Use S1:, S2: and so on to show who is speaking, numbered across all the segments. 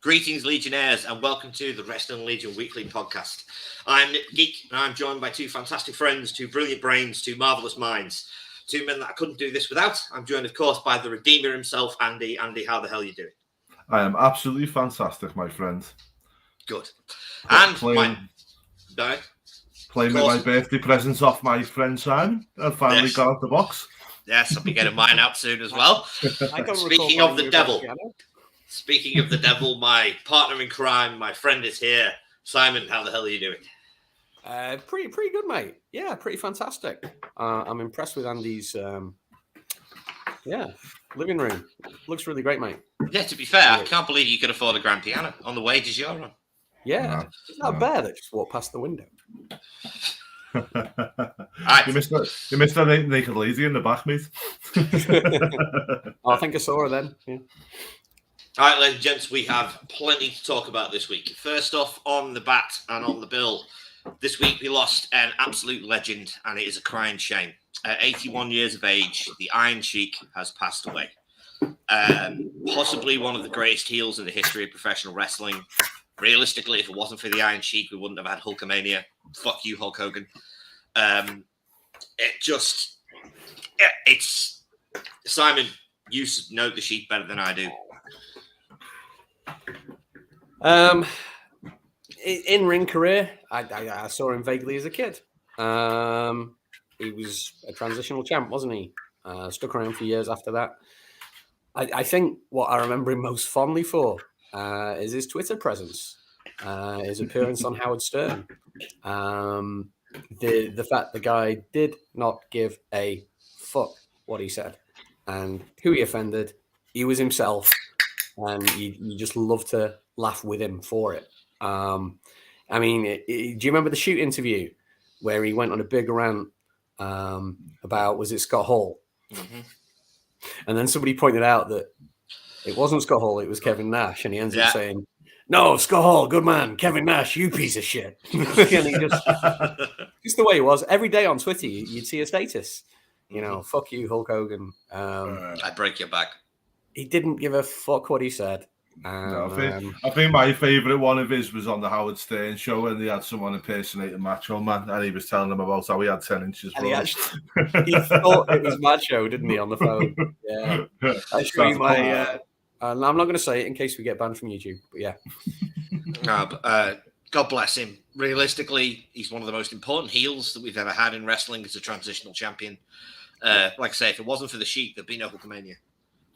S1: Greetings, Legionnaires, and welcome to the Wrestling Legion Weekly Podcast. I'm Nick Geek, and I'm joined by two fantastic friends, two brilliant brains, two marvellous minds, two men that I couldn't do this without. I'm joined, of course, by the Redeemer himself, Andy. Andy, how the hell are you doing?
S2: I am absolutely fantastic, my friend.
S1: Good. And
S2: playing with my birthday presents off my friend Simon. I finally got out the box.
S1: Yes, I'll be getting mine out soon as well. Speaking of the devil, my partner in crime, my friend is here. Simon, how the hell are you doing?
S3: Pretty good, mate. Yeah, pretty fantastic. I'm impressed with Andy's living room. Looks really great, mate.
S1: Yeah, to be fair, I can't believe you could afford a grand piano on the wages you're on.
S3: Yeah, it's not a bear that just walked past the window.
S1: Right.
S2: You missed that naked lady in the back, mate.
S3: I think I saw her then. Yeah.
S1: All right, ladies and gents, we have plenty to talk about this week. First off, on the bat and on the bill, this week we lost an absolute legend, and it is a crying shame. At 81 years of age, the Iron Sheik has passed away. Possibly one of the greatest heels in the history of professional wrestling. Realistically, if it wasn't for the Iron Sheik, we wouldn't have had Hulkamania. Fuck you, Hulk Hogan. It's Simon, you know the Sheik better than I do.
S3: In-ring career, I saw him vaguely as a kid. He was a transitional champ, wasn't he? Stuck around for years after that. I think what I remember him most fondly for is his Twitter presence, his appearance on Howard Stern. The fact the guy did not give a fuck what he said and who he offended. He was himself, and you just love to laugh with him for it. Do you remember the shoot interview where he went on a big rant about, was it Scott Hall? Mm-hmm. And then somebody pointed out that it wasn't Scott Hall, it was Kevin Nash. And he ends up saying, "No, Scott Hall, good man. Kevin Nash, you piece of shit." And he just the way it was. Every day on Twitter, you'd see a status. You know, fuck you, Hulk Hogan.
S1: I break your back.
S3: He didn't give a fuck what he said.
S2: I think my favourite one of his was on the Howard Stern show, and they had someone impersonating Macho Man, and he was telling them about how he had 10 inches.
S3: And he thought it was Macho, didn't he, on the phone? Yeah. I'm not going to say it in case we get banned from YouTube, but yeah.
S1: God bless him. Realistically, he's one of the most important heels that we've ever had in wrestling as a transitional champion. Like I say, if it wasn't for the Sheik, there'd be no Hulkamania.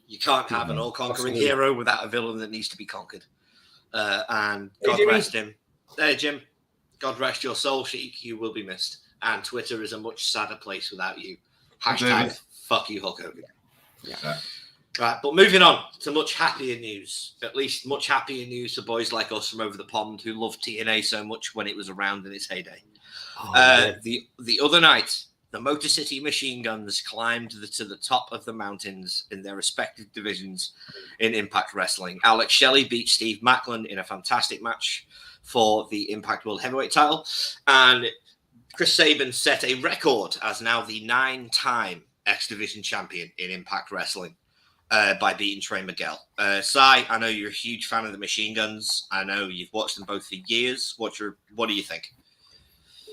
S1: You can't have an all-conquering hero without a villain that needs to be conquered. And God rest him. Hey, Jim. God rest your soul, Sheik. You will be missed. And Twitter is a much sadder place without you. Hashtag fuck you, Hulk Hogan. Yeah. Right, but moving on to much happier news. At least much happier news for boys like us from over the pond who loved TNA so much when it was around in its heyday. The other night, the Motor City Machine Guns climbed to the top of the mountains in their respective divisions in Impact Wrestling. Alex Shelley beat Steve Macklin in a fantastic match for the Impact World Heavyweight title. And Chris Sabin set a record as now the 9-time X Division champion in Impact Wrestling by beating Trey Miguel. Sai, I know you're a huge fan of the Machine Guns. I know you've watched them both for years. What do you think?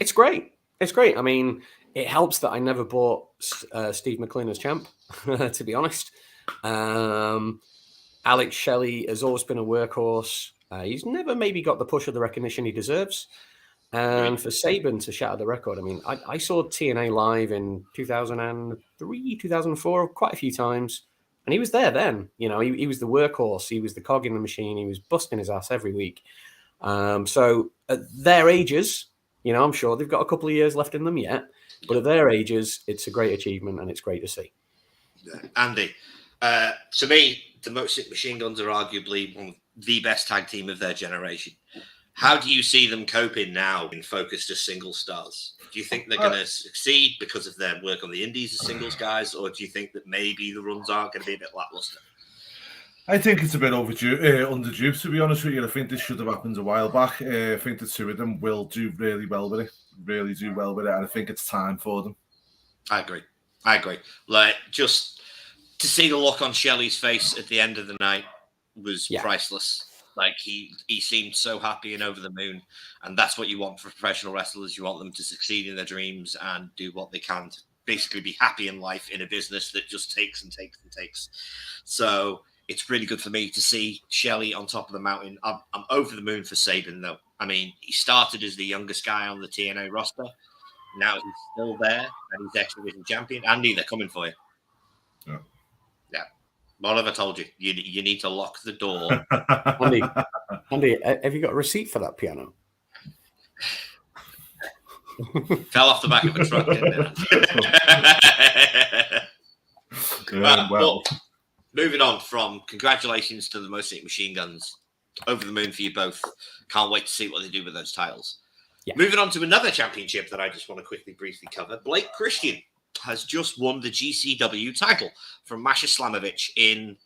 S3: It's great. It's great. I mean, it helps that I never bought Steve McLean as champ, to be honest. Alex Shelley has always been a workhorse. He's never maybe got the push or the recognition he deserves. And for Sabin to shatter the record, I mean, I saw TNA live in 2003, 2004, quite a few times. And he was there then. You know, he was the workhorse. He was the cog in the machine. He was busting his ass every week. So at their ages, you know, I'm sure they've got a couple of years left in them yet. But at their ages, it's a great achievement, and it's great to see.
S1: Andy, to me, the Motor City Machine Guns are arguably one of the best tag team of their generation. How do you see them coping now in focused as single stars? Do you think they're going to succeed because of their work on the indies as singles guys, or do you think that maybe the runs are going to be a bit lackluster?
S2: I think it's a bit overdue, underdue, to be honest with you. I think this should have happened a while back. I think the two of them will do really well with it. Really do well with it, and I think it's time for them.
S1: I agree. Like, just to see the look on Shelley's face at the end of the night was priceless. Like he seemed so happy and over the moon, and that's what you want for professional wrestlers. You want them to succeed in their dreams and do what they can to basically be happy in life in a business that just takes and takes and takes. So it's really good for me to see Shelly on top of the mountain. I'm over the moon for Sabin, though. I mean, he started as the youngest guy on the TNA roster. Now he's still there, and he's X Division champion. Andy, they're coming for you.
S2: Yeah.
S1: Yeah. What have I told you? You need to lock the door.
S3: Andy, have you got a receipt for that piano?
S1: Fell off the back of a truck, didn't it? Well, moving on from congratulations to the Mosaic Machine Guns. Over the moon for you both. Can't wait to see what they do with those titles. Yeah. Moving on to another championship that I just want to quickly, briefly cover. Blake Christian has just won the GCW title from Masha Slamovich in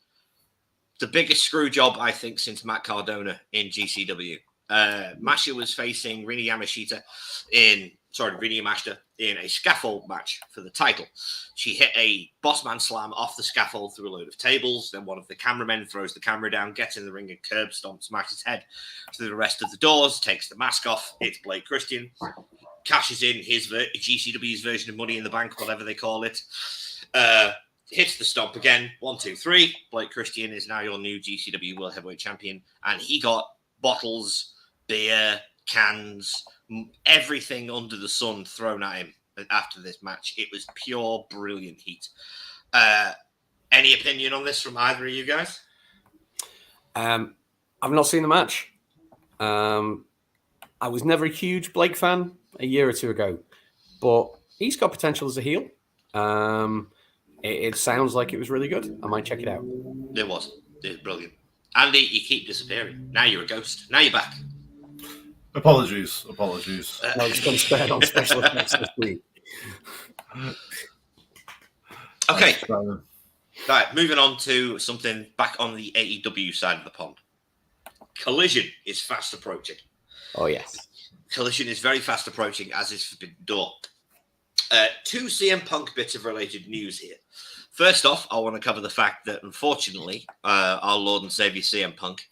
S1: the biggest screw job, I think, since Matt Cardona in GCW. Masha was facing Rina Yamashita in a scaffold match for the title. She hit a bossman slam off the scaffold through a load of tables. Then one of the cameramen throws the camera down, gets in the ring and curb stomps Masha's head through the rest of the doors, takes the mask off. It's Blake Christian. Cashes in his GCW's version of Money in the Bank, whatever they call it. Hits the stomp again. 1, 2, 3. Blake Christian is now your new GCW World Heavyweight Champion. And he got bottles, beer, cans, everything under the sun thrown at him after this match. It was pure brilliant heat. Any opinion on this from either of you guys?
S3: I've not seen the match. I was never a huge Blake fan a year or two ago, but he's got potential as a heel. It sounds like it was really good. I might check it out.
S1: It was brilliant. Andy, you keep disappearing. Now you're a ghost. Now you're back.
S2: Apologies.
S3: I was going to spare on special effects this week.
S1: Okay. Right, moving on to something back on the AEW side of the pond. Collision is fast approaching.
S3: Oh, yes.
S1: Collision is very fast approaching, as is Forbidden Door. 2 CM Punk bits of related news here. First off, I want to cover the fact that, unfortunately, our Lord and Savior CM Punk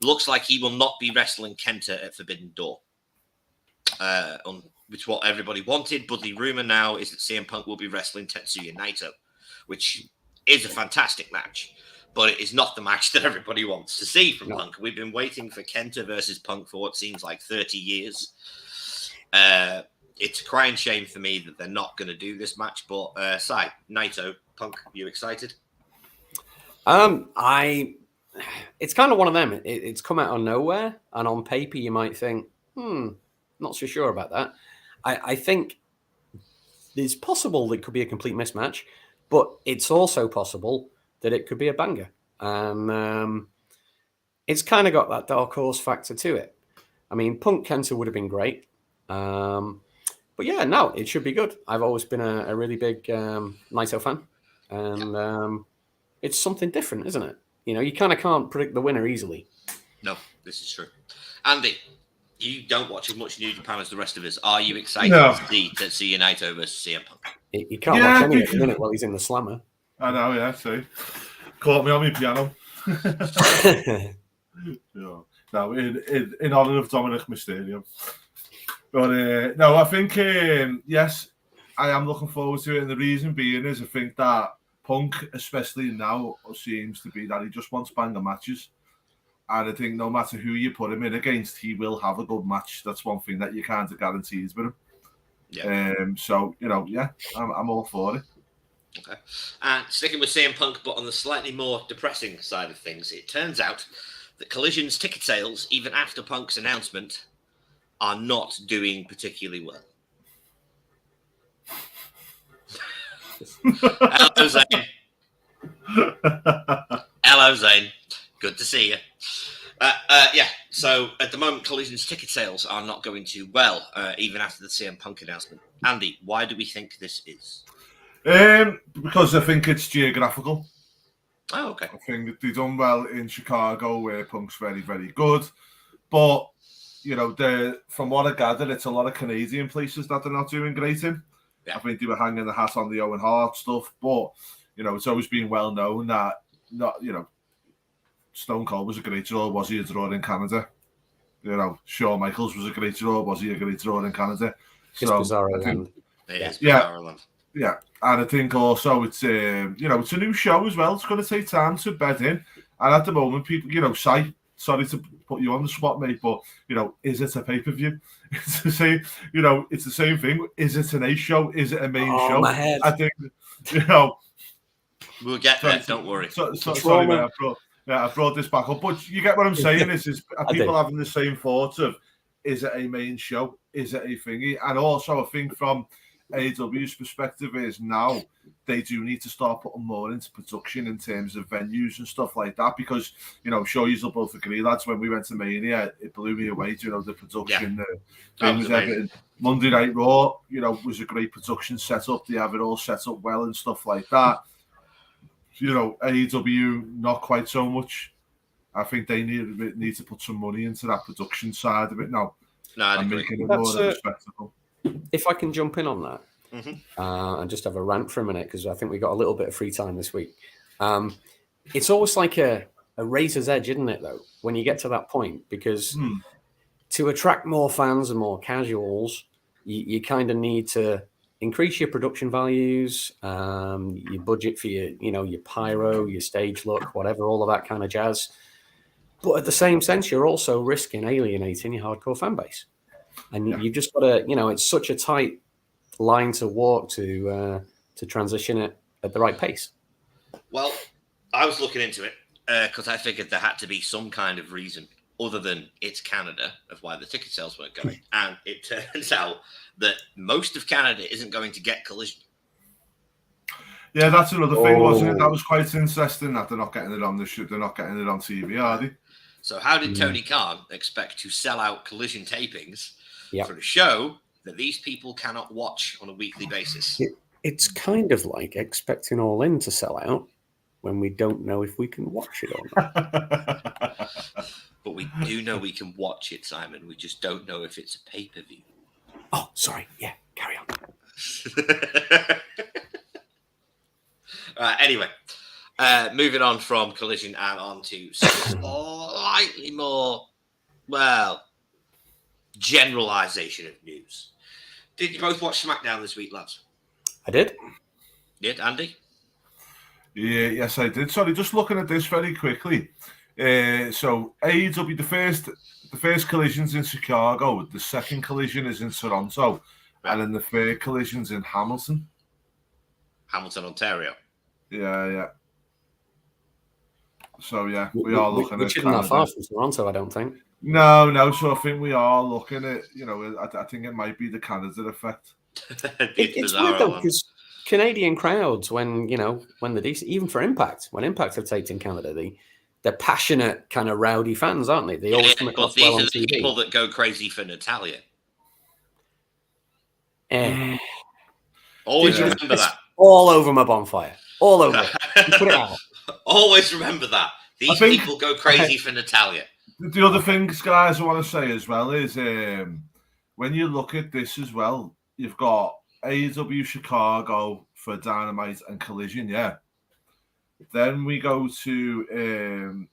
S1: looks like he will not be wrestling Kenta at Forbidden Door, which is what everybody wanted. But the rumor now is that CM Punk will be wrestling Tetsuya Naito, which is a fantastic match. But it is not the match that everybody wants to see from Punk. We've been waiting for Kenta versus Punk for what seems like 30 years. It's a crying shame for me that they're not going to do this match. But, Naito, Punk, you excited?
S3: It's kind of one of them. It's come out of nowhere. And on paper, you might think, not so sure about that. I think it's possible that it could be a complete mismatch. But it's also possible that it could be a banger. It's kind of got that dark horse factor to it. I mean, Punk Kenta would have been great. But yeah, no, it should be good. I've always been a really big Naito fan. And it's something different, isn't it? You know, you kind of can't predict the winner easily.
S1: No, this is true. Andy, you don't watch as much New Japan as the rest of us. Are you excited to see Naito versus CM Punk?
S3: You can't watch any at the minute while he's in the slammer.
S2: I know, yeah, see. Caught me on my piano. No, in honor of Dominic Mysterio. But no, I think, yes, I am looking forward to it. And the reason being is I think that Punk, especially now, seems to be that he just wants banger matches. And I think no matter who you put him in against, he will have a good match. That's one thing that you kind of guarantees with him. Yeah. So, you know, yeah, I'm all for it.
S1: Okay. And sticking with CM Punk, but on the slightly more depressing side of things, it turns out that Collision's ticket sales, even after Punk's announcement, are not doing particularly well. Hello, Zane. Hello, Zane. Good to see you. Yeah, so at the moment, Collision's ticket sales are not going too well, even after the CM Punk announcement. Andy, why do we think this is?
S2: Because I think it's geographical.
S1: Oh, okay.
S2: I think they've done well in Chicago, where Punk's very, very good. But, you know, from what I gather, it's a lot of Canadian places that they're not doing great in. Yeah. I think they were hanging the hat on the Owen Hart stuff. But, you know, it's always been well known that, Stone Cold was a great draw. Was he a draw in Canada? You know, Shawn Michaels was a great draw. Was he a great draw in Canada?
S3: It's Bizarro Land.
S2: Yeah, and I think also it's it's a new show as well. It's going to take time to bed in, and at the moment, people, sorry to put you on the spot, mate, but is it a pay-per-view? It's the same, it's the same thing. Is it an A show? Is it a main show?
S3: My head.
S2: I think,
S1: we'll get there. Don't worry.
S2: Sorry, mate. I brought this back up, but you get what I'm saying. Are people having the same thoughts of, is it a main show? Is it a thingy? And also, I think from AEW's perspective is now they do need to start putting more into production in terms of venues and stuff like that, because sure you'll both agree, lads, when we went to Mania it blew me away. The production, things, everything. Monday Night Raw was a great production setup. They have it all set up well and stuff like that. AEW not quite so much. I think they need to put some money into that production side of it now.
S1: No, I'd agree.
S2: Making it more of a spectacle.
S3: If I can jump in on that and just have a rant for a minute, because I think we got a little bit of free time this week. It's always like a razor's edge, isn't it, though, when you get to that point? Because to attract more fans and more casuals, you kind of need to increase your production values, your budget for your pyro, your stage look, whatever, all of that kind of jazz. But at the same sense, you're also risking alienating your hardcore fan base. And you've just got to, it's such a tight line to walk to transition it at the right pace.
S1: Well, I was looking into it because I figured there had to be some kind of reason other than it's Canada of why the ticket sales weren't going. And it turns out that most of Canada isn't going to get Collision.
S2: Yeah, that's another thing, wasn't it? That was quite interesting that they're not getting it on the show. They're not getting it on TV, are they?
S1: So how did Tony Khan expect to sell out Collision tapings for a show that these people cannot watch on a weekly basis?
S3: It's kind of like expecting All In to sell out when we don't know if we can watch it or not.
S1: But we do know we can watch it, Simon. We just don't know if it's a pay-per-view.
S3: Oh, sorry. Yeah, carry on.
S1: Anyway, moving on from Collision and on to slightly more, generalization of news. Did you both watch SmackDown this week, lads?
S3: I did.
S1: Did Andy?
S2: Yeah, yes, I did. Sorry, just looking at this very quickly. So AEW, the first collision's in Chicago, the second collision is in Toronto, and then the third collision's in Hamilton,
S1: Ontario.
S2: Yeah. So yeah, we are looking at.
S3: Which isn't that far from Toronto, I don't think.
S2: No. So I think we are looking at. I think it might be the Canada effect.
S3: It's weird though, because Canadian crowds, when they're decent, even for Impact, when Impact have taped in Canada, they're passionate, kind of rowdy fans, aren't they? They always come across well on TV.
S1: These are the people that go crazy for Natalia. Always remember that.
S3: All over my bonfire. All over it. Put it out.
S1: Always remember that. These people go crazy for Natalia.
S2: The other things, guys, I want to say as well is when you look at this as well, you've got AEW Chicago for Dynamite and Collision, yeah. Then we go to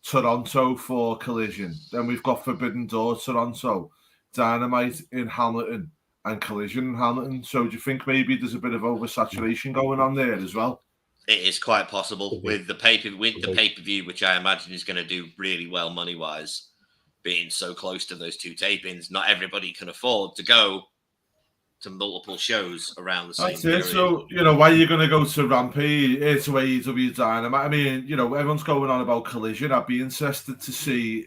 S2: Toronto for Collision. Then we've got Forbidden Door Toronto, Dynamite in Hamilton, and Collision in Hamilton. So do you think maybe there's a bit of oversaturation going on there as well?
S1: It is quite possible with the pay-per-view, which I imagine is going to do really well money-wise, being so close to those two tapings. Not everybody can afford to go to multiple shows around the same period.
S2: So, why are you going to go to Rampage, to AEW Dynamite? I mean, everyone's going on about Collision. I'd be interested to see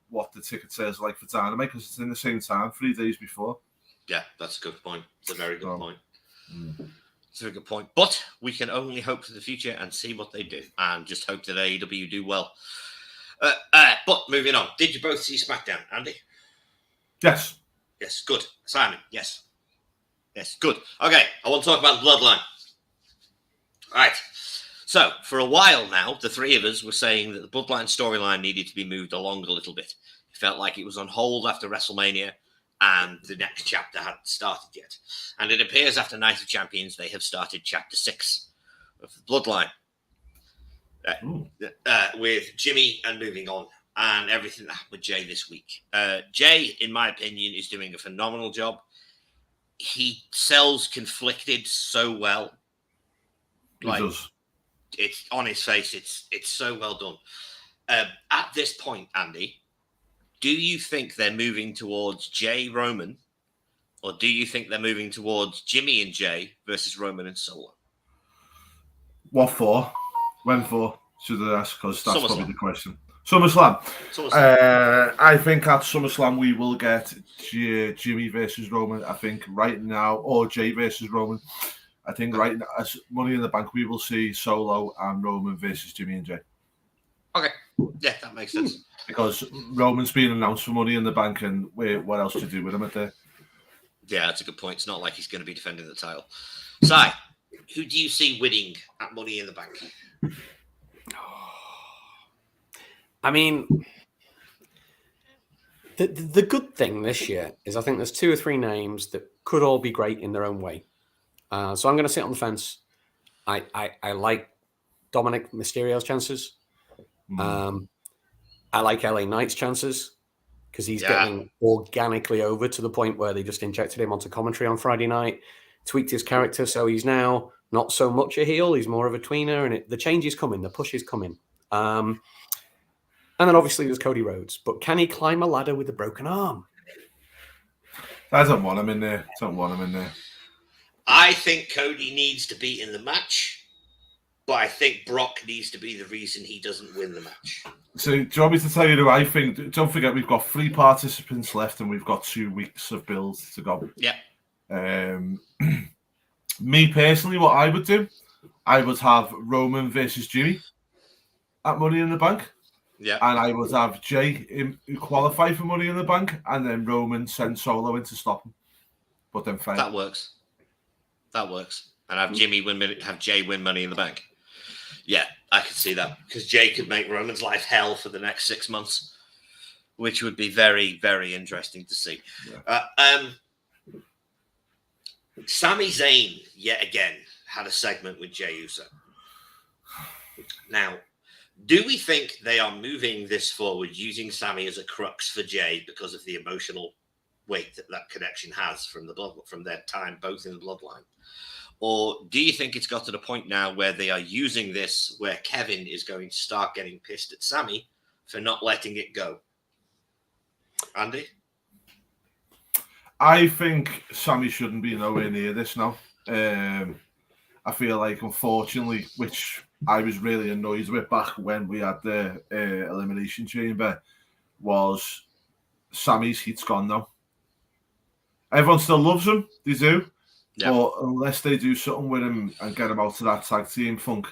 S2: what the ticket sales are like for Dynamite, because it's in the same time, 3 days before.
S1: Yeah, that's a good point. It's a very good point. It's a very good point. But we can only hope for the future and see what they do, and just hope that AEW do well. But moving on, did you both see SmackDown, Andy?
S2: Yes.
S1: Yes, good. Simon, yes. Yes, good. Okay, I want to talk about Bloodline. All right. So, for a while now, the three of us were saying that the Bloodline storyline needed to be moved along a little bit. It felt like it was on hold after WrestleMania, and the next chapter hadn't started yet. And it appears after Night of Champions, they have started Chapter 6 of the Bloodline. with Jimmy and moving on and everything that happened with Jay this week. Jay, in my opinion, is doing a phenomenal job. He sells conflicted so well.
S2: He does.
S1: It's on his face. It's so well done. At this point, Andy, do you think they're moving towards Jay Roman, or do you think they're moving towards Jimmy and Jay versus Roman and Solo?
S2: What for? When for? Should I ask? Because that's
S1: SummerSlam.
S2: Probably the question. SummerSlam. I think at SummerSlam we will get Jimmy versus Roman. I think right now, or Jay versus Roman. I think right now, as Money in the Bank, we will see Solo and Roman versus Jimmy and Jay.
S1: Okay. Yeah, that makes sense.
S2: Because Roman's being announced for Money in the Bank, and what else to do with him at there?
S1: Yeah, that's a good point. It's not like he's going to be defending the title. Si, who do you see winning at Money in the Bank?
S3: I mean, the good thing this year is I think there's 2 or 3 names that could all be great in their own way. So I'm going to sit on the fence. I like Dominic Mysterio's chances. I like LA Knight's chances because he's getting organically over to the point where they just injected him onto commentary on Friday night, tweaked his character, so he's now not so much a heel, he's more of a tweener, and the change is coming, the push is coming. And then obviously there's Cody Rhodes, but can he climb a ladder with a broken arm?
S2: I don't want him in there.
S1: I think Cody needs to be in the match, but I think Brock needs to be the reason he doesn't win the match.
S2: So do you want me to tell you who I think? Don't forget we've got 3 participants left and we've got 2 weeks of builds to go.
S1: Yeah.
S2: Me personally, what I would do, I would have Roman versus Jimmy at Money in the Bank.
S1: Yeah.
S2: And I would have Jay qualify for Money in the Bank, and then Roman send Solo in to stop him. But then fight.
S1: That works. And have Jay win Money in the Bank. Yeah, I could see that because Jay could make Roman's life hell for the next 6 months, which would be very, very interesting to see. Yeah. Sami Zayn, yet again, had a segment with Jey Uso. Now, do we think they are moving this forward using Sami as a crux for Jey because of the emotional weight that connection has from their time both in the bloodline? Or do you think it's got to the point now where they are using this where Kevin is going to start getting pissed at Sami for not letting it go? Andy?
S2: I think Sami shouldn't be nowhere near this now. I feel like, unfortunately, which I was really annoyed with back when we had the Elimination Chamber, was Sami's heat's gone now. Everyone still loves him, they do. Yep. But unless they do something with him and get him out to that tag team funk,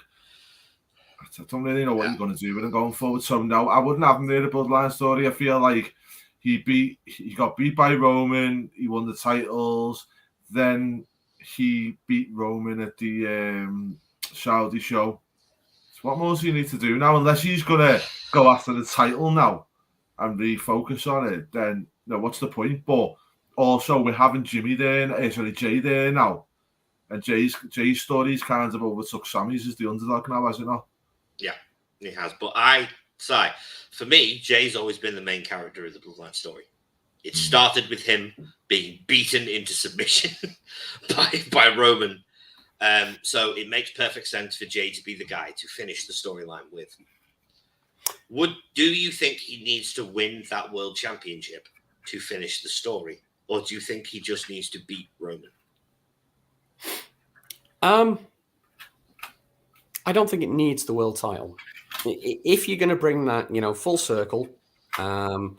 S2: I don't really know what you're going to do with him going forward. So no, I wouldn't have him near the Bloodline story. I feel like he got beat by Roman, he won the titles, then he beat Roman at the Saudi show. So what more do you need to do now? Unless he's going to go after the title now and refocus on it, then no, what's the point? But also, we're having Jay there now. And Jay's story's kind of overtook Sami's as the underdog now, has it not?
S1: Yeah, he has. But for me, Jay's always been the main character of the Bloodline story. It started with him being beaten into submission by Roman. So it makes perfect sense for Jay to be the guy to finish the storyline with. Do you think he needs to win that world championship to finish the story? Or do you think he just needs to beat Roman?
S3: I don't think it needs the world title. If you're going to bring that, full circle, do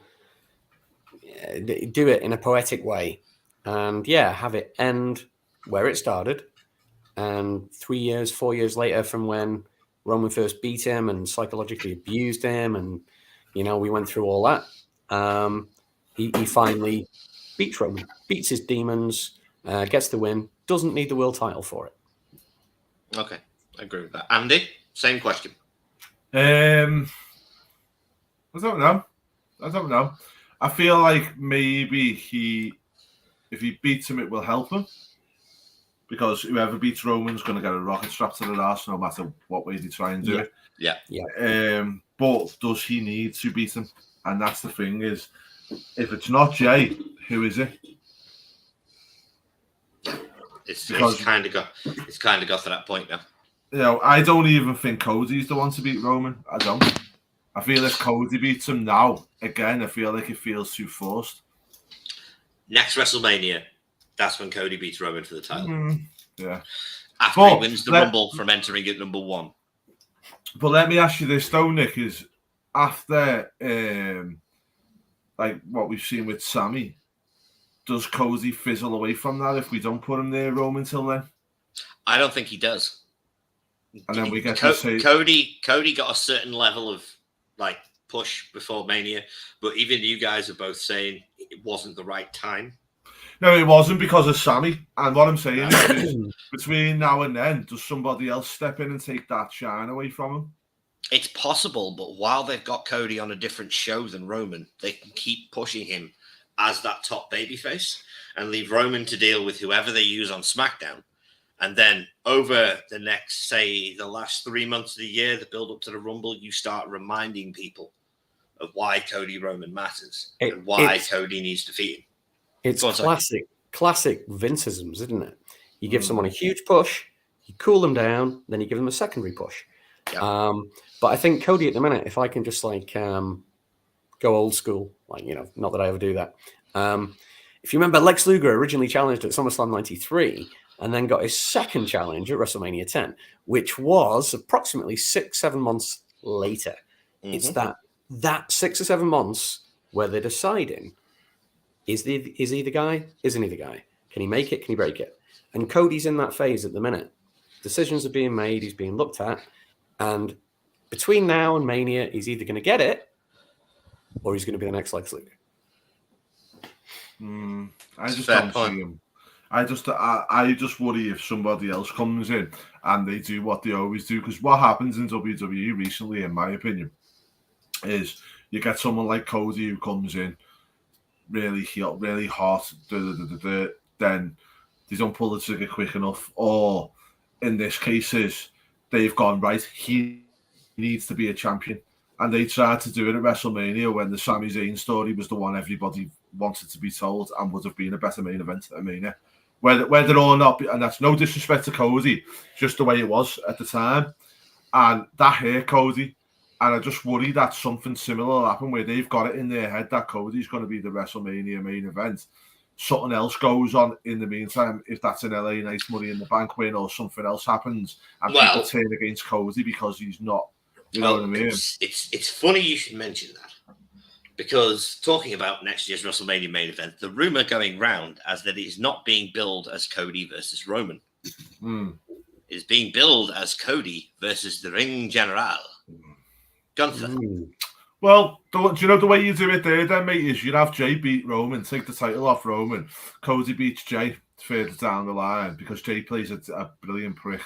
S3: it in a poetic way, and have it end where it started, and 3 years, 4 years later from when Roman first beat him and psychologically abused him, and we went through all that. He finally beats Roman, beats his demons, gets the win, doesn't need the world title for it.
S1: Okay, I agree with that. Andy, same question.
S2: I don't know. I feel like maybe if he beats him, it will help him. because whoever beats Roman's going to get a rocket strapped to their ass no matter what way they try and do it.
S1: Yeah.
S2: But does he need to beat him? And that's the thing is, if it's not Jay, who is it?
S1: It's kind of got to that point now.
S2: You know, I don't even think Cody's the one to beat Roman. I don't. I feel if Cody beats him now, again, I feel like it feels too forced.
S1: Next WrestleMania, that's when Cody beats Roman for the title.
S2: Yeah.
S1: After he wins the Rumble from entering at number 1.
S2: But let me ask you this though, Nick, is after like what we've seen with Sammy, does Cody fizzle away from that if we don't put him there, Roman, till then?
S1: I don't think he does.
S2: And then we get to say
S1: Cody got a certain level of like push before Mania, but even you guys are both saying it wasn't the right time.
S2: No, it wasn't because of Sammy. And what I'm saying is between now and then, does somebody else step in and take that shine away from him?
S1: It's possible, but while they've got Cody on a different show than Roman, they can keep pushing him as that top babyface and leave Roman to deal with whoever they use on SmackDown. And then over the next, say, the last 3 months of the year, the build up to the Rumble, you start reminding people of why Cody Roman matters and why Cody needs to defeat him.
S3: It's classic Vinceisms, isn't it? You give someone a huge push, you cool them down, then you give them a secondary push.
S1: Yeah.
S3: But I think Cody at the minute, if I can just like go old school, like, you know, not that I ever do that. If you remember, Lex Luger originally challenged at SummerSlam 93 and then got his second challenge at WrestleMania 10, which was approximately 6-7 months later. Mm-hmm. It's that 6 or 7 months where they're deciding, is he the guy? Isn't he the guy? Can he make it? Can he break it? And Cody's in that phase at the minute. Decisions are being made. He's being looked at. And between now and Mania, he's either going to get it or he's going to be the next Lex Luger.
S2: I just don't see him. I just worry if somebody else comes in and they do what they always do. Because what happens in WWE recently, in my opinion, is you get someone like Cody who comes in really hot, then they don't pull the trigger quick enough. Or in this case, they've gone, right, he needs to be a champion. And they tried to do it at WrestleMania when the Sami Zayn story was the one everybody wanted to be told and would have been a better main event at Mania. Whether or not, and that's no disrespect to Cody, just the way it was at the time. And that hurt Cody. And I just worry that something similar will happen where they've got it in their head that Cody's going to be the WrestleMania main event. Something else goes on in the meantime, if that's an LA Knight Money in the Bank win or something else happens and people turn against Cody because he's not. You know what I mean?
S1: It's funny you should mention that, because talking about next year's WrestleMania main event, the rumor going round as that it's not being billed as Cody versus Roman. It's being billed as Cody versus the Ring General, Gunther.
S2: Well, do you know the way you do it there then, mate, is you'd have Jay beat Roman, take the title off Roman. Cody beats Jay further down the line because Jay plays a brilliant prick,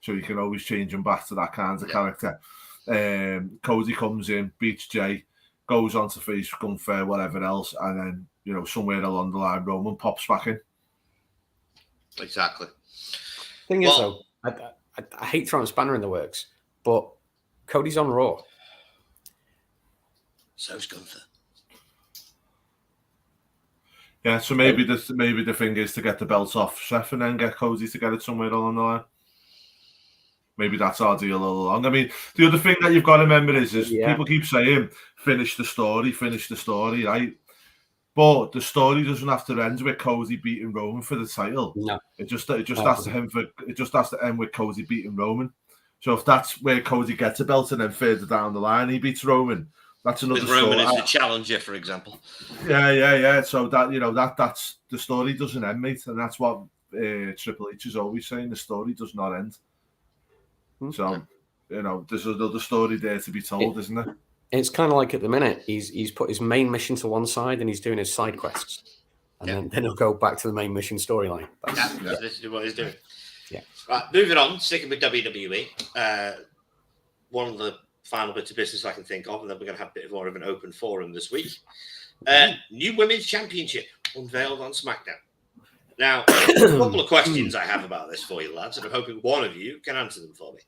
S2: so you can always change him back to that kind of character. Cody comes in, beats Jay, goes on to face Gunther, whatever else, and then, you know, somewhere along the line, Roman pops back in.
S1: Exactly.
S3: Thing is, though, I hate throwing a spanner in the works, but Cody's on Raw.
S1: So's Gunther.
S2: Yeah, so maybe the thing is to get the belts off Seth and then get Cody to get it somewhere along the line. Maybe that's our deal all along. I mean, the other thing that you've got to remember is people keep saying, finish the story, right? But the story doesn't have to end with Cody beating Roman for the title. No. It just has to end with Cody beating Roman. So if that's where Cody gets a belt and then further down the line he beats Roman, that's another
S1: with Roman as the challenger, for example.
S2: Yeah. So that, you know, that's the story doesn't end, mate, and that's what Triple H is always saying. The story does not end. So, you know, there's another story there to be told, isn't there?
S3: It's kind of like at the minute, he's put his main mission to one side and he's doing his side quests. And then he'll go back to the main mission storyline.
S1: This is what he's doing.
S3: Yeah.
S1: Right, moving on, sticking with WWE. One of the final bits of business I can think of, and then we're going to have a bit more of an open forum this week. New Women's Championship unveiled on SmackDown. Now, a couple of questions I have about this for you, lads, and I'm hoping one of you can answer them for me.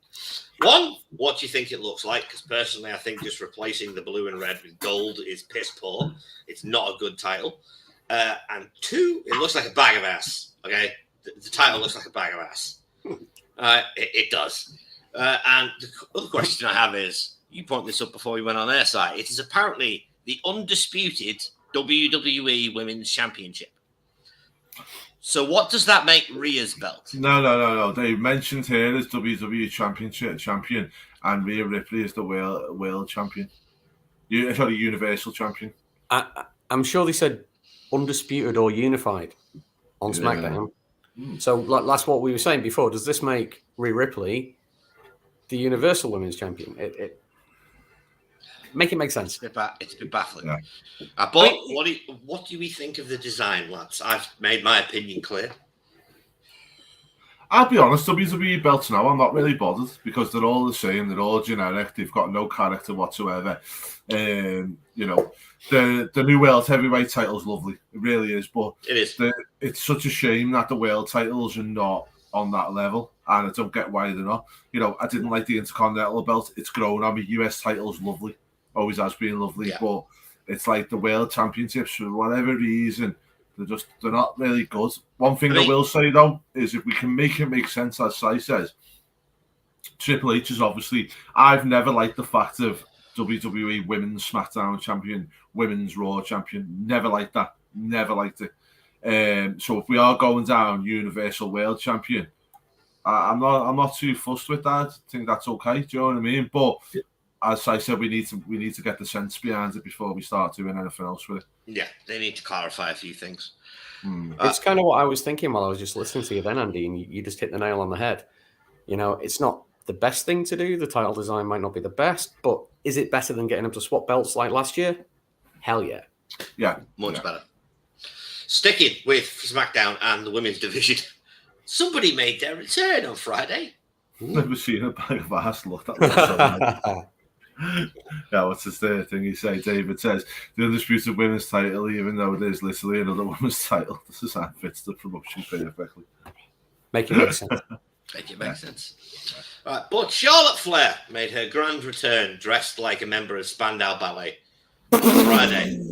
S1: One, what do you think it looks like? Because personally, I think just replacing the blue and red with gold is piss poor. It's not a good title. And two, it looks like a bag of ass. Okay, the title looks like a bag of ass. It does. And the other question I have is, you pointed this up before we went on their side. It is apparently the undisputed WWE Women's Championship. So what does that make Rhea's belt?
S2: No. They mentioned here as WWE Championship champion, and Rhea Ripley is the world champion. Universal champion.
S3: I'm sure they said undisputed or unified on SmackDown. So that's what we were saying before. Does this make Rhea Ripley the Universal Women's Champion? It make it make sense.
S1: It's a bit baffling.
S2: Yeah.
S1: But what do we think of the design, lads? I've made my opinion clear.
S2: I'll be honest, WWE belts now, I'm not really bothered because they're all the same. They're all generic. They've got no character whatsoever. The new World Heavyweight title's lovely. It really is. But
S1: it is.
S2: It's such a shame that the world titles are not on that level. And I don't get why they're not. I didn't like the Intercontinental belt. It's grown on me. US title's lovely. Always has been lovely. Yeah. But it's like the World Championships, for whatever reason, they're not really good. One thing I will say, though, is if we can make it make sense, as Sai says, Triple H is obviously... I've never liked the fact of WWE Women's SmackDown Champion, Women's Raw Champion. Never liked that. Never liked it. So if we are going down Universal World Champion, I'm not too fussed with that. I think that's okay. Do you know what I mean? But as I said, we need to get the sense behind it before we start doing anything else with it.
S1: Yeah, they need to clarify a few things.
S3: It's kind of what I was thinking while I was just listening to you then, Andy, and you just hit the nail on the head. It's not the best thing to do. The title design might not be the best, but is it better than getting them to swap belts like last year? Hell yeah.
S2: Yeah.
S1: Much better. Sticking with SmackDown and the women's division, somebody made their return on Friday.
S2: Never seen a bag of ass look. That looks so nice. Yeah, what's his third thing he say? David says the undisputed women's title, even though it is literally another women's title, this design fits the promotion perfectly.
S3: Make it make sense.
S1: Make it make sense. Right, but Charlotte Flair made her grand return dressed like a member of Spandau Ballet on Friday.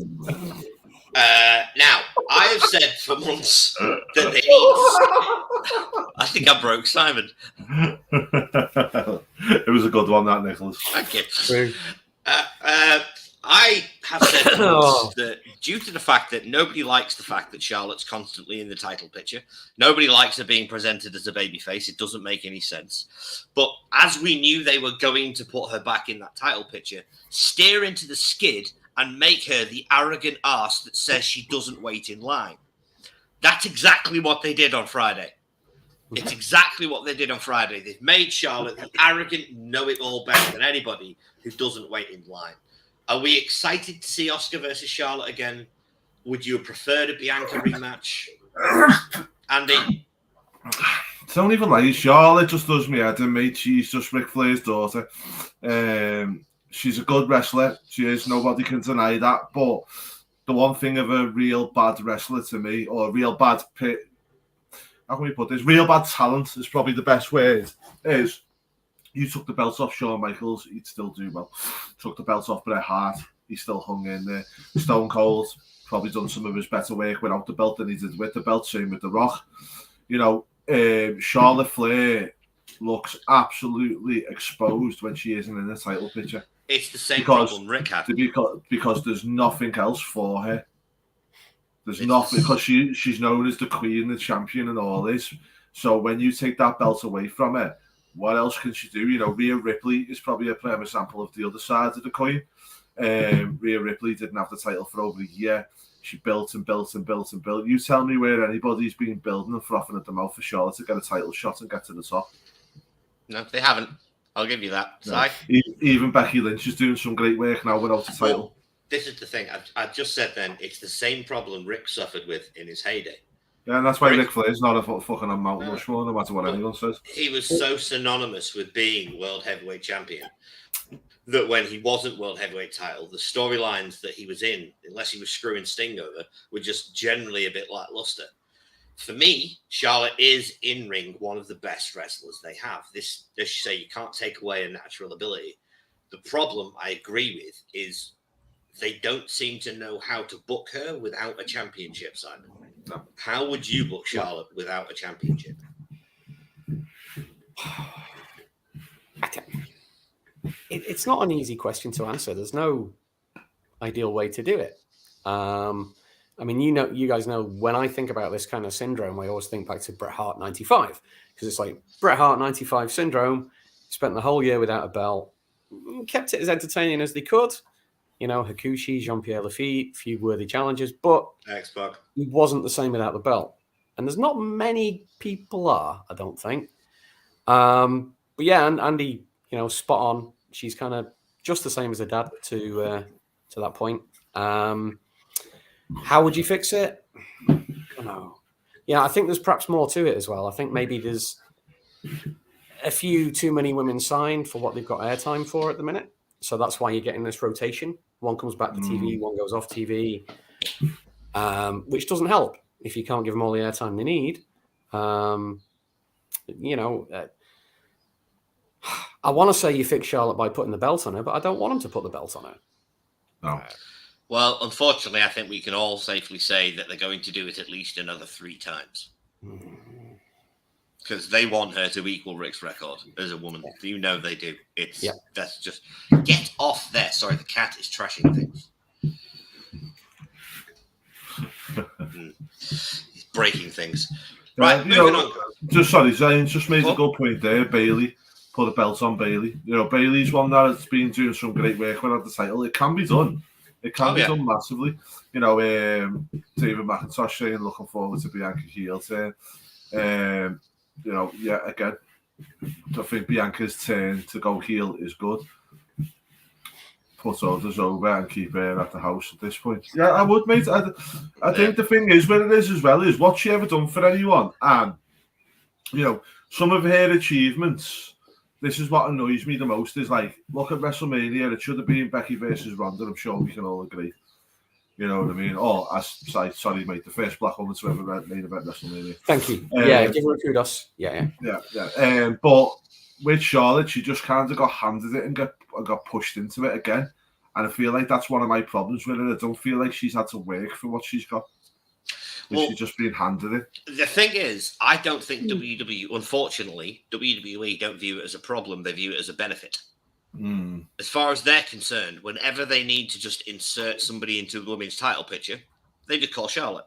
S1: Now, I have said for months that they need... I think I broke Simon.
S2: It was a good one, that, Nicholas.
S1: Thank you. I have said for months that due to the fact that nobody likes the fact that Charlotte's constantly in the title picture, nobody likes her being presented as a babyface. It doesn't make any sense. But as we knew they were going to put her back in that title picture, steer into the skid and make her the arrogant arse that says she doesn't wait in line. That's exactly what they did on Friday. It's exactly what they did on Friday. They've made Charlotte the arrogant, know-it-all better than anybody who doesn't wait in line. Are we excited to see Asuka versus Charlotte again? Would you have preferred a Bianca rematch? Andy?
S2: Don't even like Charlotte just does me head in, mate. She's just Ric Flair's daughter. She's a good wrestler. She is. Nobody can deny that. But the one thing of a real bad wrestler to me, or a real bad how can we put this? Real bad talent is probably the best word. Is you took the belts off Shawn Michaels, he'd still do well. Took the belts off Bret Hart, he still hung in there. Stone Cold probably done some of his better work without the belt than he did with the belt. Same with The Rock. Charlotte Flair looks absolutely exposed when she isn't in the title picture.
S1: It's the same problem Rick had.
S2: Because there's nothing else for her. There's nothing, because she's known as the queen, the champion, and all this. So when you take that belt away from her, what else can she do? Rhea Ripley is probably a prime example of the other side of the coin. Rhea Ripley didn't have the title for over a year. She built and built and built and built. You tell me where anybody's been building and frothing at the mouth for Charlotte to get a title shot and get to the top.
S1: No, they haven't. I'll give you that.
S2: No. Even Becky Lynch is doing some great work now without a title.
S1: This is the thing. I just said then, it's the same problem Rick suffered with in his heyday.
S2: Yeah, and that's why Ric Flair's not a fucking on Mount Rushmore, no matter what anyone says.
S1: He was so synonymous with being World Heavyweight Champion that when he wasn't World Heavyweight title, the storylines that he was in, unless he was screwing Sting over, were just generally a bit lackluster. for me, Charlotte is in ring one of the best wrestlers they have. This say you can't take away a natural ability. The problem I agree with is they don't seem to know how to book her without a championship, Simon. How would you book Charlotte without a championship?
S3: It's not an easy question to answer. There's no ideal way to do it. I mean, you guys know when I think about this kind of syndrome, I always think back to Bret Hart 95, because it's like Bret Hart 95 syndrome. Spent the whole year without a belt, kept it as entertaining as they could. You know, Hakushi, Jean-Pierre Lafitte, few worthy challenges, but
S1: X-Pac.
S3: He wasn't the same without the belt. And there's not many people are, I don't think. But yeah, and Andy, you know, spot on. She's kind of just the same as her dad to that point. How would you fix it? I don't know. Yeah, I think there's perhaps more to it as well. I think maybe there's a few too many women signed for what they've got airtime for at the minute. So that's why you're getting this rotation. One comes back to TV, one goes off TV, which doesn't help if you can't give them all the airtime they need. You know, I want to say you fix Charlotte by putting the belt on her, but I don't want them to put the belt on her.
S2: No.
S1: Well, unfortunately, I think we can all safely say that they're going to do it at least another 3 times. Because they want her to equal Rick's record as a woman. Yeah. You know they do. That's just... Get off there. Sorry, the cat is trashing things. He's breaking things. Right, moving on.
S2: Zayn just made a good point there. Bayley, put a belt on Bayley. You know, Bayley's one that has been doing some great work without the title. It can be done. It can be done massively. You know, David McIntosh saying looking forward to Bianca heel turn. You know, yeah, again, I think Bianca's turn to go heel is good. Put others over and keep her at the house at this point. Yeah, I would, mate. I think the thing is, where it is as well, is what she ever done for anyone. And, you know, some of her achievements, this is what annoys me the most, is like, look at WrestleMania, it should have been Becky versus Ronda, I'm sure we can all agree. You know what I mean? Oh, sorry, mate, the first black woman to ever main event WrestleMania.
S3: Thank you. Yeah, give her kudos. Yeah.
S2: But with Charlotte, she just kind of got handed it and got pushed into it again. And I feel like that's one of my problems with her. I don't feel like she's had to work for what she's got. She's just been handed it.
S1: The thing is, I don't think unfortunately, WWE don't view it as a problem. They view it as a benefit. As far as they're concerned, whenever they need to just insert somebody into the women's title picture, they just call Charlotte.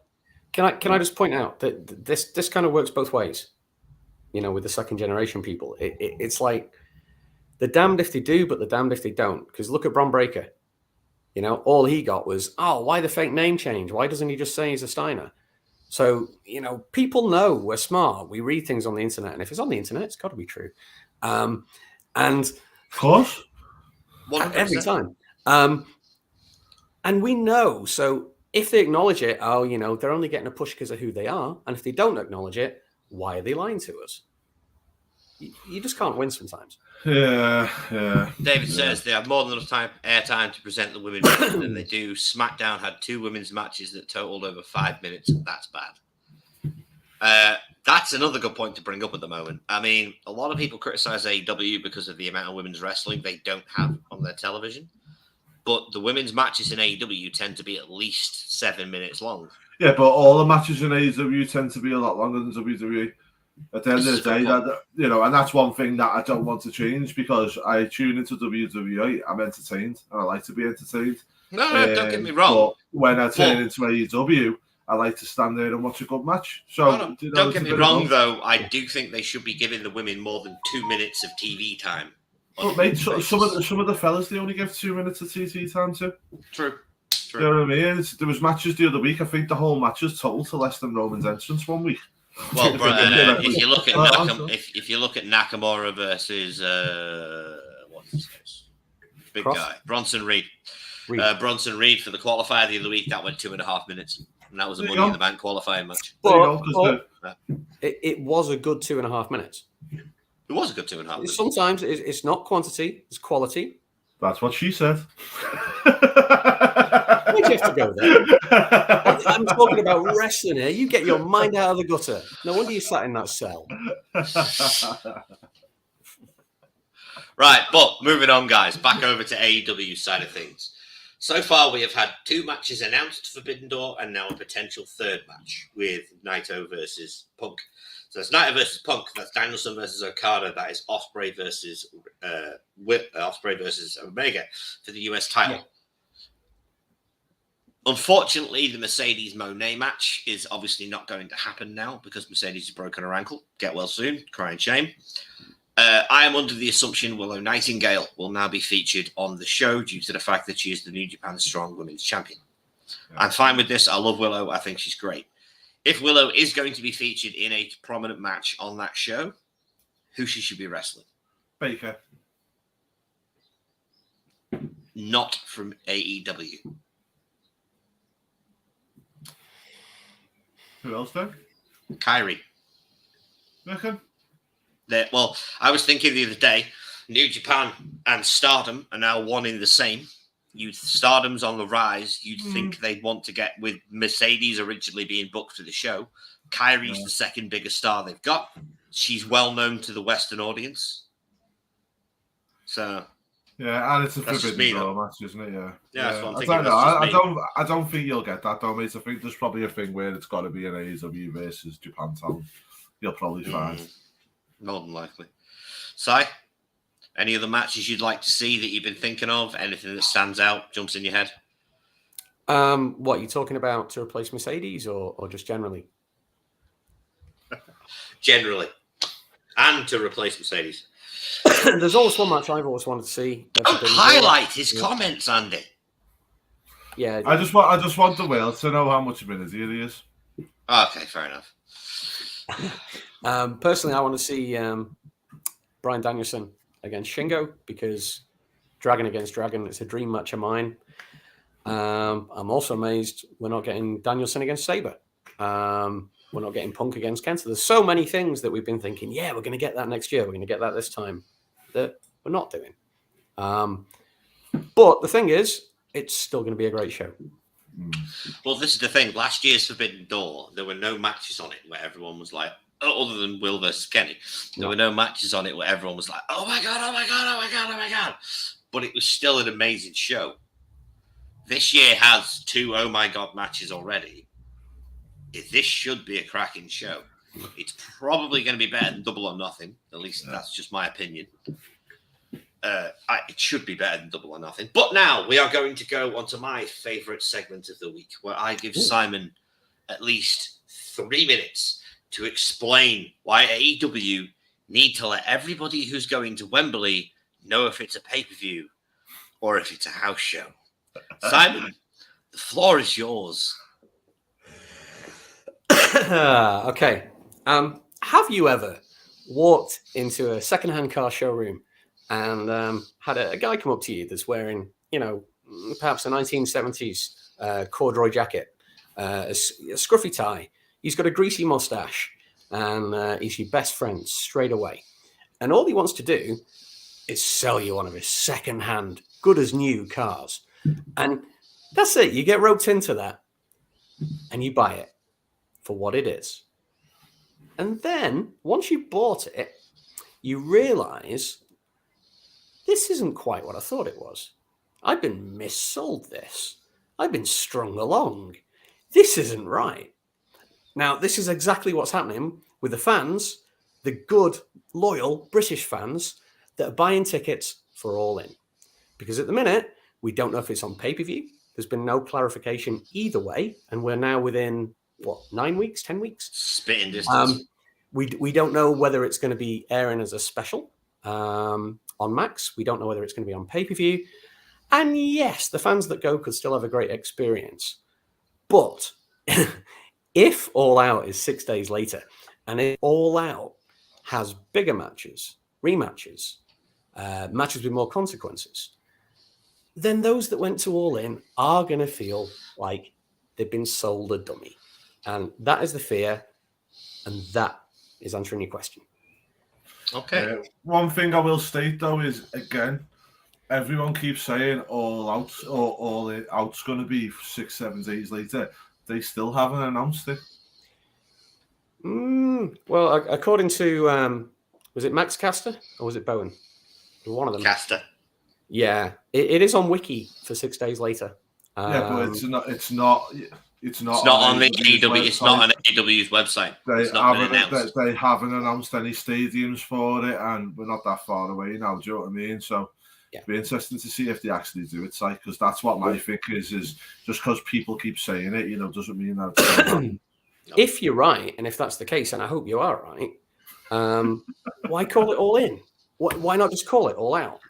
S3: Can I just point out that this kind of works both ways? You know, with the second generation people, it's like they're damned if they do, but they're damned if they don't. Because look at Bron Breakker. You know, all he got was, why the fake name change? Why doesn't he just say he's a Steiner? So, you know, people know we're smart. We read things on the internet, and if it's on the internet, it's got to be true. And
S2: of course,
S1: 100%.
S3: Every time. And we know. So if they acknowledge it, you know, they're only getting a push because of who they are. And if they don't acknowledge it, why are they lying to us? You just can't win sometimes.
S2: Yeah.
S1: David says they have more than enough airtime to present the women than they do. SmackDown had 2 women's matches that totaled over 5 minutes. That's bad. That's another good point to bring up at the moment. I mean, a lot of people criticize AEW because of the amount of women's wrestling they don't have on their television. But the women's matches in AEW tend to be at least 7 minutes long.
S2: Yeah, but all the matches in AEW tend to be a lot longer than WWE. At the end of the day, you know, and that's one thing that I don't want to change, because I tune into WWE, I'm entertained, and I like to be entertained.
S1: No, don't get me wrong.
S2: But when I turn into AEW, I like to stand there and watch a good match. So
S1: don't get me wrong, though. I do think they should be giving the women more than 2 minutes of TV time.
S2: But mate, some of the fellas, they only give 2 minutes of TV time to.
S1: True.
S2: You know what I mean? There was matches the other week. I think the whole matches total to less than Roman's entrance one week.
S1: Well, if you look at Nakamura versus what's his name? Big guy, Bronson Reed. Bronson Reed for the qualifier the other week, that went 2.5 minutes, and that was a Money in the Bank qualifying match.
S3: It was a good 2.5 minutes.
S1: It was a good 2.5 minutes.
S3: Sometimes it's not quantity; it's quality.
S2: That's what she said.
S3: Why'd you have to go there? I'm talking about wrestling here. You get your mind out of the gutter. No wonder you sat in that cell.
S1: Right, but moving on, guys. Back over to AEW side of things. So far, we have had 2 matches announced for Forbidden Door and now a potential 3rd match with Naito versus Punk. So it's Naito versus Punk. That's Danielson versus Okada. That is Ospreay versus Omega for the US title.
S3: Yeah.
S1: Unfortunately, the Mercedes Monet match is obviously not going to happen now because Mercedes has broken her ankle. Get well soon. Crying shame. I am under the assumption Willow Nightingale will now be featured on the show due to the fact that she is the New Japan Strong Women's Champion. Yeah. I'm fine with this. I love Willow. I think she's great. If Willow is going to be featured in a prominent match on that show, who she should be wrestling?
S2: Baker.
S1: Not from AEW.
S2: Who else then?
S1: Kyrie.
S2: Reckon?
S1: Well, I was thinking the other day, New Japan and Stardom are now one in the same. Stardom's on the rise. You'd think they'd want to get, with Mercedes originally being booked for the show, Kyrie's the second biggest star they've got. She's well known to the Western audience. So
S2: yeah, and it's a Forbidden Door match, isn't it? Yeah.
S1: That's what I'm thinking.
S2: I don't think you'll get that, though, mate. I think there's probably a thing where it's got to be an AEW versus Japantown. You'll probably find.
S1: More than likely. Si, any other matches you'd like to see that you've been thinking of? Anything that stands out, jumps in your head?
S3: What are you talking about to replace Mercedes or just generally?
S1: Generally. And to replace Mercedes.
S3: There's always one match I've always wanted to see.
S1: Highlight his comments, Andy.
S3: Yeah.
S2: I just want the world to know how much of an idiot he is.
S1: Okay, fair enough.
S3: Personally, I want to see Bryan Danielson against Shingo because Dragon against Dragon, it's a dream match of mine. I'm also amazed we're not getting Danielson against Sabre. We're not getting Punk against Kenta. There's so many things that we've been thinking, we're going to get that next year. We're going to get that this time that we're not doing. But the thing is, it's still going to be a great show.
S1: Well, this is the thing. Last year's Forbidden Door, there were no matches on it where everyone was like, other than Will versus Kenny, there were no matches on it where everyone was like, oh my God, oh my God, oh my God, oh my God. But it was still an amazing show. This year has 2 oh my God matches already. This should be a cracking show. It's probably going to be better than Double or Nothing. At least that's just my opinion. It should be better than Double or Nothing. But now we are going to go on to my favourite segment of the week, where I give Simon at least 3 minutes to explain why AEW need to let everybody who's going to Wembley know if it's a pay-per-view or if it's a house show. Simon, the floor is yours.
S3: Okay. Have you ever walked into a secondhand car showroom and had a guy come up to you that's wearing, perhaps a 1970s corduroy jacket, a scruffy tie. He's got a greasy mustache, and he's your best friend straight away. And all he wants to do is sell you one of his secondhand, good as new cars. And that's it. You get roped into that, and you buy it for what it is. And then, once you bought it, you realize this isn't quite what I thought it was. I've been missold this. I've been strung along. This isn't right. Now, this is exactly what's happening with the fans, the good, loyal British fans that are buying tickets for All In. Because at the minute, we don't know if it's on pay-per-view. There's been no clarification either way. And we're now within, 9 weeks, 10 weeks?
S1: Spitting distance.
S3: We don't know whether it's going to be airing as a special on Max. We don't know whether it's going to be on pay-per-view. And yes, the fans that go could still have a great experience. But if All Out is 6 days later, and if All Out has bigger matches, rematches, matches with more consequences, then those that went to All In are going to feel like they've been sold a dummy. And that is the fear, and that is answering your question.
S1: Okay.
S2: One thing I will state, though, is, again, everyone keeps saying all out or all out's going to be 6-7 days later. They still haven't announced it.
S3: Well, according to was it Max Caster or was it Bowen? One of them.
S1: Caster.
S3: Yeah, it is on Wiki for 6 days later.
S2: Yeah, but it's not. It's not
S1: on the
S2: AEW's
S1: AEW. It's not on AEW's website. It's not been announced.
S2: They haven't announced any stadiums for it, and we're not that far away now. Do you know what I mean? So
S3: yeah,
S2: it'd be interesting to see if they actually do it, because that's what my think is just because people keep saying it, doesn't mean that.
S3: If you're right, and if that's the case, and I hope you are right, why call it all in? Why not just call it all out?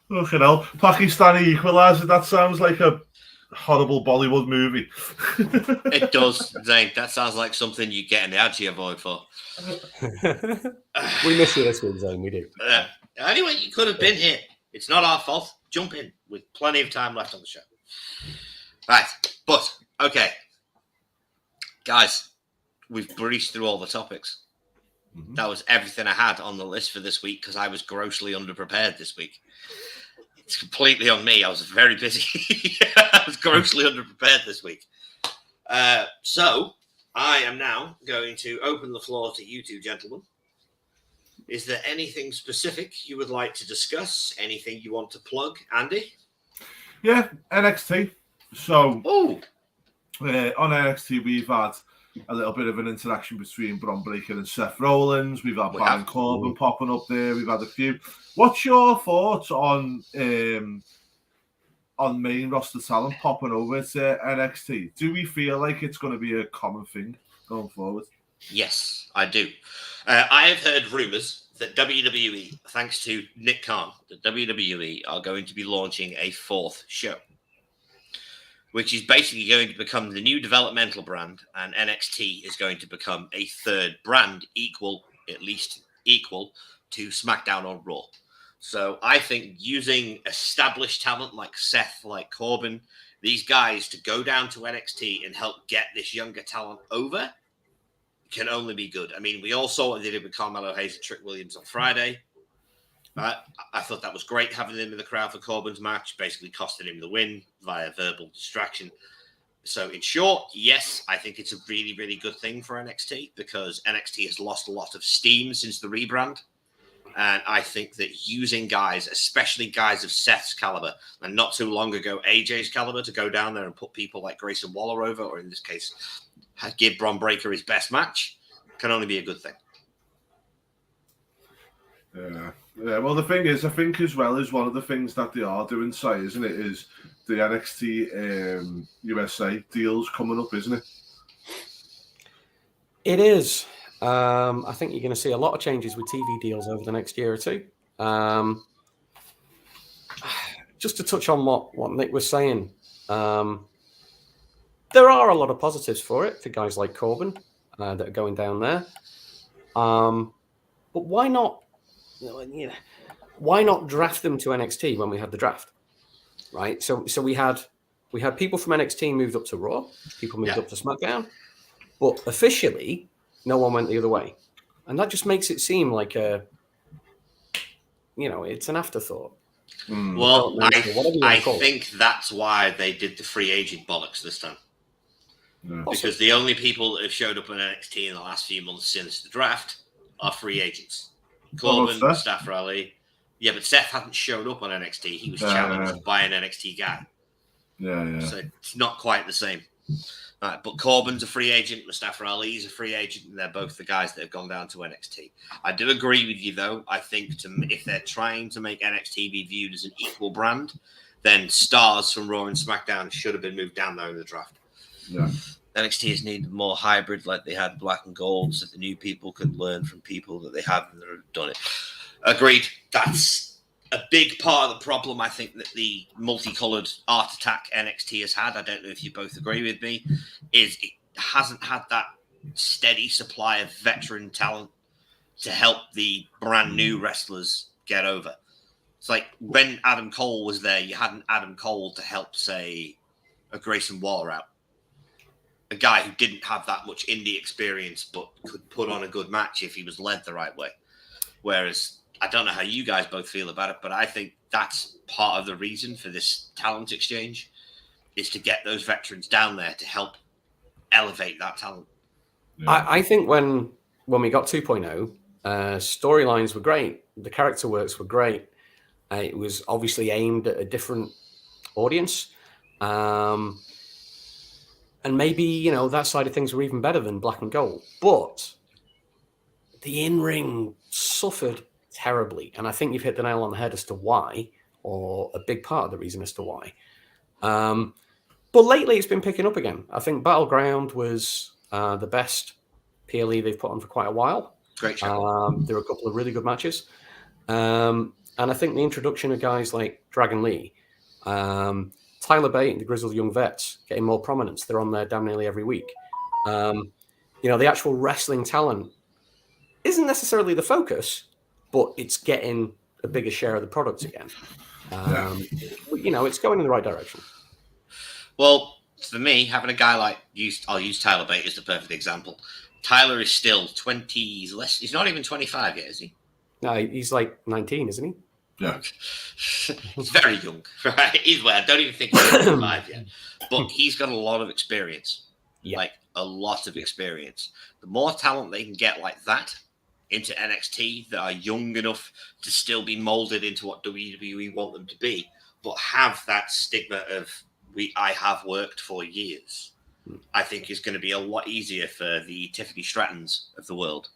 S2: Look at hell, Pakistani Equalizer. That sounds like a horrible Bollywood movie.
S1: It does, Zane. That sounds like something you get in the Adji avoid for.
S3: We miss you this week, Zane. We do.
S1: Anyway, you could have been here. It's not our fault. Jump in with plenty of time left on the show. Right, but okay, guys, we've breezed through all the topics. Mm-hmm. That was everything I had on the list for this week because I was grossly underprepared this week. It's completely on me. I was very busy. I was grossly underprepared this week. So I am now going to open the floor to you two gentlemen. Is there anything specific you would like to discuss? Anything you want to plug, Andy?
S2: Yeah, NXT. So
S1: on
S2: NXT, we've had a little bit of an interaction between Bron Breakker and Seth Rollins. We've had Baron Corbin popping up there. We've had a few. What's your thoughts on main roster talent popping over to NXT? Do we feel like it's going to be a common thing going forward?
S1: Yes, I do. I have heard rumors that WWE, thanks to Nick Khan, that WWE are going to be launching a fourth show, which is basically going to become the new developmental brand, and NXT is going to become a third brand, at least equal to SmackDown or Raw. So I think using established talent like Seth, like Corbin, these guys to go down to NXT and help get this younger talent over can only be good. I mean, we all saw what they did with Carmelo Hayes and Trick Williams on Friday. I thought that was great having them in the crowd for Corbin's match, basically costing him the win via verbal distraction. So in short, yes, I think it's a really, really good thing for NXT because NXT has lost a lot of steam since the rebrand. And I think that using guys, especially guys of Seth's caliber, and not too long ago, AJ's caliber, to go down there and put people like Grayson Waller over, or in this case, give Bron Breakker his best match, can only be a good thing.
S2: Yeah. Well, the thing is, I think as well is one of the things that they are doing, isn't it, is the NXT USA deals coming up, isn't it?
S3: It is. I think you're going to see a lot of changes with TV deals over the next year or two. Just to touch on what Nick was saying, there are a lot of positives for it for guys like Corbin that are going down there. But why not? Why not draft them to NXT when we had the draft, right? So we had people from NXT moved up to Raw, people moved up to SmackDown, but officially no one went the other way, and that just makes it seem like it's an afterthought.
S1: Well, I think that's why they did the free agent bollocks this time. Yeah. Because the only people that have showed up in NXT in the last few months since the draft are free agents. Corbin, Mustafa Ali. Yeah, but Seth hadn't showed up on NXT. He was challenged by an NXT guy.
S2: Yeah.
S1: So it's not quite the same. Right, but Corbin's a free agent, Mustafa Ali's a free agent, and they're both the guys that have gone down to NXT. I do agree with you, though. I think if they're trying to make NXT be viewed as an equal brand, then stars from Raw and SmackDown should have been moved down there in the draft.
S2: Yeah.
S1: NXT has needed more hybrid like they had Black and Gold so the new people could learn from people that they haven't done it. Agreed. That's a big part of the problem, I think, that the multicolored art attack NXT has had. I don't know if you both agree with me, is it hasn't had that steady supply of veteran talent to help the brand new wrestlers get over. It's like when Adam Cole was there, you had an Adam Cole to help, say, a Grayson Waller out. A guy who didn't have that much indie experience but could put on a good match if he was led the right way. Whereas I don't know how you guys both feel about it, but I think that's part of the reason for this talent exchange is to get those veterans down there to help elevate that talent.
S3: Yeah. I think when we got 2.0, storylines were great. The character works were great. It was obviously aimed at a different audience. And maybe, that side of things were even better than Black and Gold. But the in-ring suffered terribly. And I think you've hit the nail on the head as to why, or a big part of the reason as to why. But lately it's been picking up again. I think Battleground was the best PLE they've put on for quite a while.
S1: Great show.
S3: There were a couple of really good matches. And I think the introduction of guys like Dragon Lee, Tyler Bate and the Grizzled Young Vets getting more prominence. They're on there damn nearly every week. The actual wrestling talent isn't necessarily the focus, but it's getting a bigger share of the product again. It's going in the right direction.
S1: Well, for me, having a guy like I'll use Tyler Bate as the perfect example. Tyler is still 20. He's not even 25 yet, is he?
S3: No, he's like 19, isn't he?
S2: Yeah.
S1: He's very young, right? I don't even think he's 25 yet. But he's got a lot of experience.
S3: Yeah.
S1: Like, a lot of experience. The more talent they can get like that into NXT that are young enough to still be molded into what WWE want them to be, but have that stigma of, I have worked for years, I think is going to be a lot easier for the Tiffany Strattons of the world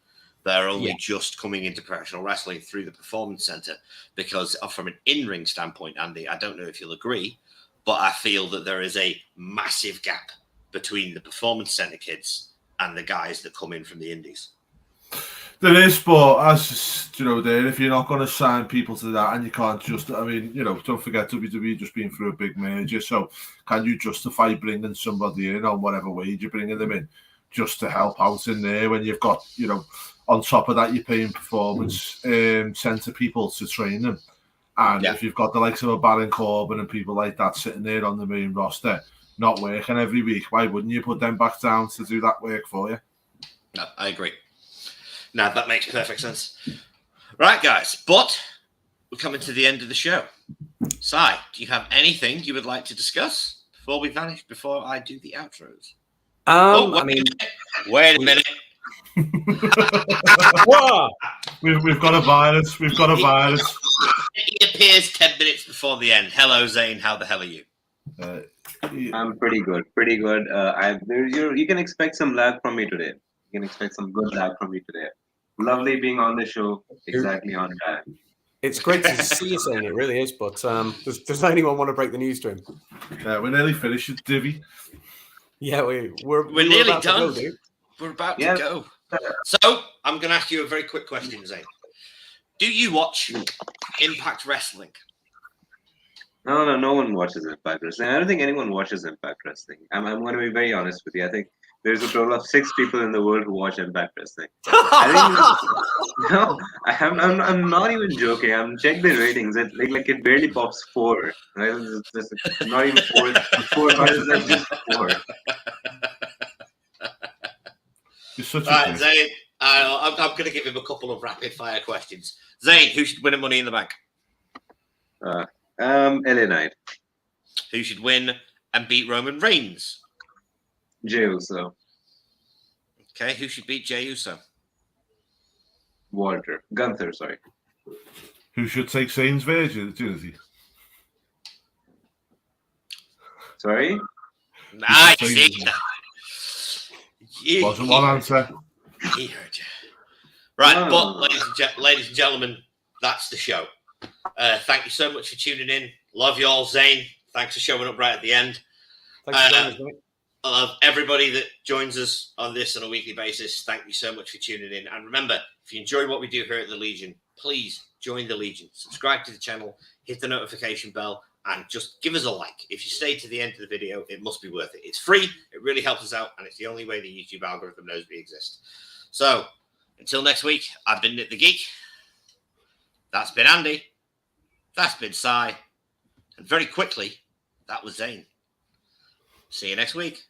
S1: that are only just coming into professional wrestling through the Performance Center. Because from an in-ring standpoint, Andy, I don't know if you'll agree, but I feel that there is a massive gap between the Performance Center kids and the guys that come in from the indies.
S2: There is, but as you know, if you're not going to sign people to that, and you can't don't forget WWE just been through a big merger. So, can you justify bringing somebody in on whatever wage you're bringing them in, just to help out in there when you've got, on top of that, you're paying Performance Center people to train them, and if you've got the likes of a Baron Corbin and people like that sitting there on the main roster, not working every week, why wouldn't you put them back down to do that work for you?
S1: No, I agree. No, that makes perfect sense. Right, guys, but we're coming to the end of the show. Si, do you have anything you would like to discuss before we vanish, before I do the outros? Wait a minute.
S2: We've got a virus.
S1: He appears 10 minutes before the end. Hello, Zane. How the hell are you?
S4: I'm pretty good. You can expect some lag from me today. You can expect some good lag from me today. Lovely being on the show, exactly on time.
S3: It's great to see you, saying it really is. But does anyone want to break the news to him?
S2: We're nearly finished, Divvy.
S3: Yeah, we're
S1: nearly
S3: about
S1: done.
S3: To go,
S1: we're about to go. So I'm going to ask you a very quick question, Zane. Do you watch Impact Wrestling?
S4: No one watches Impact Wrestling. I don't think anyone watches Impact Wrestling. I'm going to be very honest with you. I think there's a total of 6 people in the world who watch Impact Wrestling. I'm not even joking. I'm check the ratings. It barely pops 4. Right? It's not even 4. 4 it's just 4.
S2: You're such
S1: a Zane. I'm going to give him a couple of rapid fire questions. Zane, who should win at Money in the Bank?
S4: LA Knight.
S1: Who should win and beat Roman Reigns?
S4: Jey Uso.
S1: Okay, who should beat Jey Uso?
S4: Gunther, sorry.
S2: Who should take Zane's virginity?
S4: Sorry?
S1: Nice.
S2: Wasn't one answer.
S1: He heard you. Right, but ladies and gentlemen, that's the show. Thank you so much for tuning in. Love you all, Zane. Thanks for showing up right at the end.
S3: Thanks for joining us, mate.
S1: I love everybody that joins us on this on a weekly basis. Thank you so much for tuning in. And remember, if you enjoy what we do here at the Legion, please join the Legion. Subscribe to the channel, hit the notification bell, and just give us a like. If you stay to the end of the video, it must be worth it. It's free. It really helps us out, and it's the only way the YouTube algorithm knows we exist. So, until next week, I've been Nick the Geek. That's been Andy. That's been Si. And very quickly, that was Zane. See you next week.